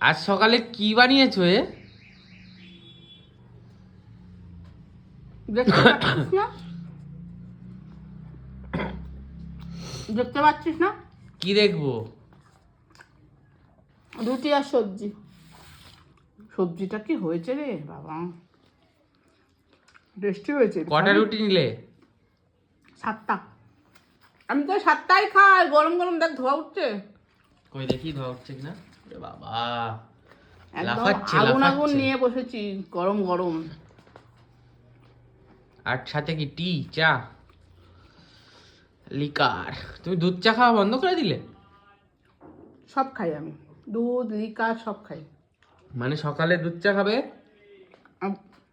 আজ সকালে কি বানিয়েছো এ? দেখতে পাচ্ছিস না? দেখতে পাচ্ছিস না? কি দেখবো? রুটি আর সবজি। সবজিটা কি হয়েছে রে বাবা, টেস্টি হয়েছে। কটা রুটি নিলে? 7টা। আমি তো 7টাই খাই। গরম গরম দেখ ধোয়া উঠছে। কই দেখি ধোয়া উঠছে কিনা। এ বাবা, একদম লাফাচ্ছে আগুন আগুন লাফাচ্ছে। নিয়ে বসেছি, গরম গরম। আর সাথে কি টি, চা, লিকার? তুমি দুধ চা খাওয়া বন্ধ করে দিলে? সব খাই আমি, দুধ লিকার সব খাই। মানে সকালে দুধ চা খাবে,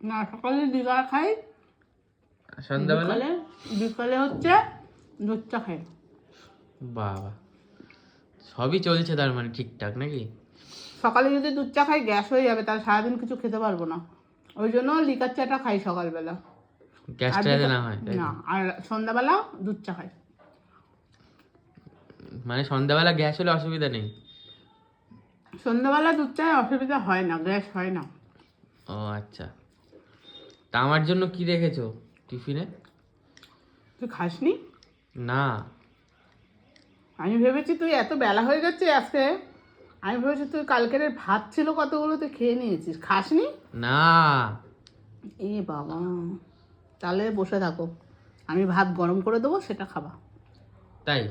না সকালে লিকার খাই, সন্ধ্যাবেলা? বিকালে বিকালে হচ্ছে দুধ চা খাই। বাবা, সবই চলছে তার মানে ঠিকঠাক নাকি? সকালে যদি দুধ চা খাই গ্যাস হয়ে যাবে, তাহলে সারাদিন কিছু খেতে পারবো না। ওই জন্য লিকার চাটা খাই সকালবেলা। গ্যাসটা যাতে না হয়, তাই না, তো? আর সন্ধ্যাবেলা দুধ চা খাই। মানে সন্ধ্যাবেলা গ্যাস হলে অসুবিধা নেই? সন্ধ্যাবেলা দুধ চায় অসুবিধা হয় না, গ্যাস হয় না। ও আচ্ছা। তা আমার জন্য কি রেখেছো টিফিনে? তুই খাসনি? না। আমি ভেবেছি তুই এত বেলা হয়ে যাচ্ছে আজকে, আমি ভেবেছি তুই কালকের ভাত ছিল কতগুলো, তুই খেয়ে নিয়েছিস, খাসনি? না। এ বাবা, তাহলে বসে থাকো, আমি ভাত গরম করে দেবো, সেটা খাবা। তাই?